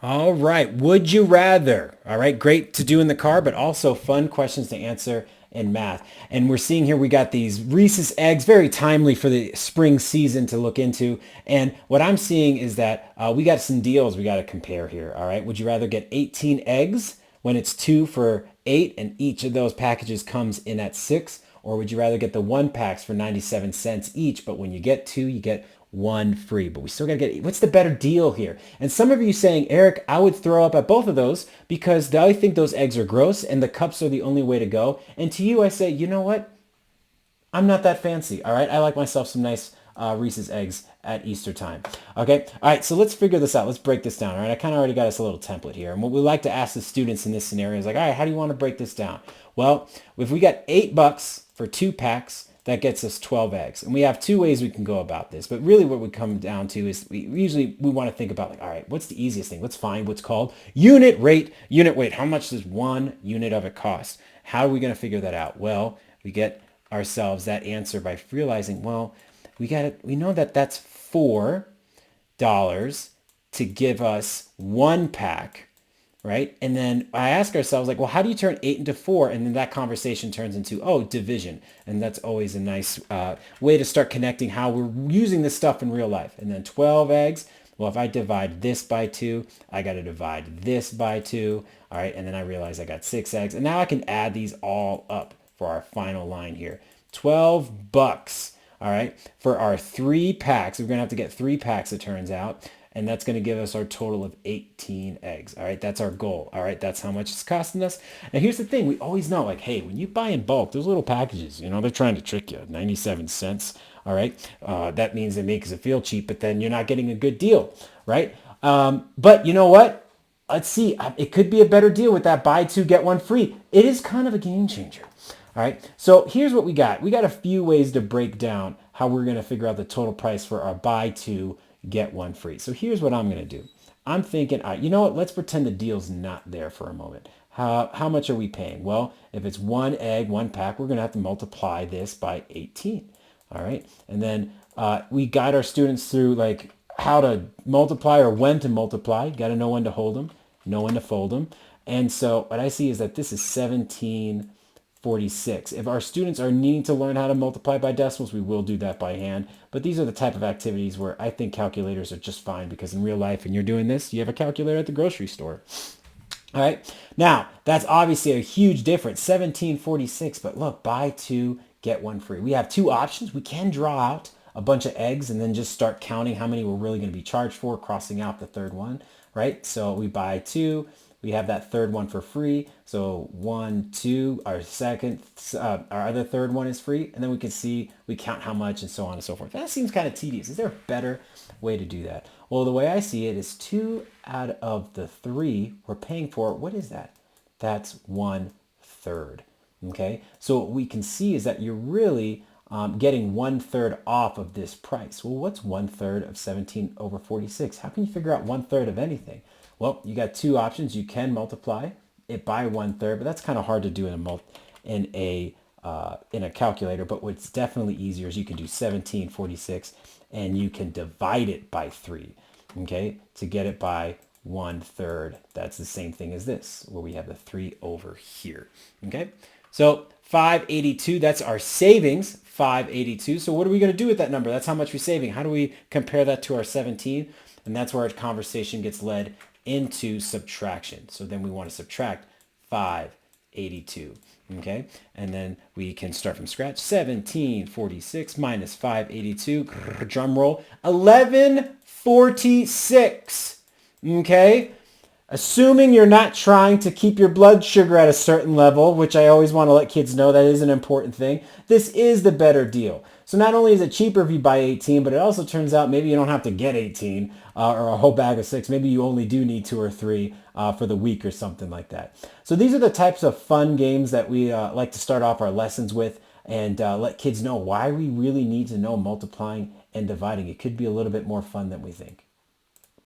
All right. Would you rather? All right. Great to do in the car, but also fun questions to answer in math. And we're seeing here we got these Reese's eggs, very timely for the spring season to look into. And what I'm seeing is that we got some deals we got to compare here. All right. Would you rather get 18 eggs when it's 2 for 8 and each of those packages comes in at 6? Or would you rather get the one packs for 97 cents each, but when you get 2, you get one free? But we still got to get, what's the better deal here? And some of you saying, Eric, I would throw up at both of those because I think those eggs are gross and the cups are the only way to go. And to you, I say, you know what? I'm not that fancy. All right. I like myself some nice Reese's eggs at Easter time. Okay. All right. So let's figure this out. Let's break this down. All right. I kind of already got us a little template here. And what we like to ask the students in this scenario is like, all right, how do you want to break this down? Well, if we got $8 for 2 packs, that gets us 12 eggs. And we have 2 ways we can go about this. But really what we come down to is we want to think about like, all right, what's the easiest thing? Let's find what's called unit rate, unit weight. How much does 1 unit of it cost? How are we going to figure that out? Well, we get ourselves that answer by realizing, well, we know that that's $4 to give us 1 pack, right? And then I ask ourselves like, well, how do you turn 8 into 4? And then that conversation turns into, oh, division. And that's always a nice way to start connecting how we're using this stuff in real life. And then 12 eggs. Well, if I divide this by 2, I got to divide this by 2. All right. And then I realize I got 6 eggs. And now I can add these all up for our final line here. $12. All right. For our 3 packs, we're going to have to get 3 packs, it turns out. And that's going to give us our total of 18 eggs. All right, that's our goal. All right, that's how much it's costing us. Now, here's the thing. We always know, like, hey, when you buy in bulk, those little packages, they're trying to trick you. 97 cents. All right, that means they make it feel cheap, but then you're not getting a good deal, right? But you know what? Let's see. It could be a better deal with that buy 2, get 1 free. It is kind of a game changer. All right, so here's what we got. We got a few ways to break down how we're going to figure out the total price for our buy 2, get 1 free. So here's what I'm going to do. I'm thinking, all right, you know what? Let's pretend the deal's not there for a moment. How much are we paying? Well, if it's 1 egg, 1 pack, we're going to have to multiply this by 18. All right. And then we guide our students through like how to multiply or when to multiply. Got to know when to hold them, know when to fold them. And so what I see is that this is 1746. If our students are needing to learn how to multiply by decimals, we will do that by hand. But these are the type of activities where I think calculators are just fine because in real life, when you're doing this, you have a calculator at the grocery store. All right. Now, that's obviously a huge difference, 1746. But look, buy 2, get 1 free. We have 2 options. We can draw out a bunch of eggs and then just start counting how many we're really going to be charged for, crossing out the third one, right? So we buy 2. We have that third one for free. So 1, 2, our other third one is free. And then we can see, we count how much and so on and so forth. That seems kind of tedious. Is there a better way to do that? Well, the way I see it is 2 out of the 3 we're paying for. What is that? That's 1/3. Okay. So what we can see is that you're really getting 1/3 off of this price. Well, what's 1/3 of 17/46? How can you figure out 1/3 of anything? Well, you got 2 options. You can multiply it by 1/3, but that's kind of hard to do in a calculator. But what's definitely easier is you can do 1746 and you can divide it by 3. Okay, to get it by 1/3. That's the same thing as this, where we have the 3 over here. Okay, so 582. That's our savings. 582. So what are we going to do with that number? That's how much we're saving. How do we compare that to our 17? And that's where our conversation gets led into subtraction. So then we want to subtract 582. Okay, and then we can start from scratch. 1746 minus 582. Drum roll. 1146. Okay. Assuming you're not trying to keep your blood sugar at a certain level, which I always want to let kids know that is an important thing, this is the better deal. So not only is it cheaper if you buy 18, but it also turns out maybe you don't have to get 18 or a whole bag of 6. Maybe you only do need 2 or 3 for the week or something like that. So these are the types of fun games that we like to start off our lessons with and let kids know why we really need to know multiplying and dividing. It could be a little bit more fun than we think.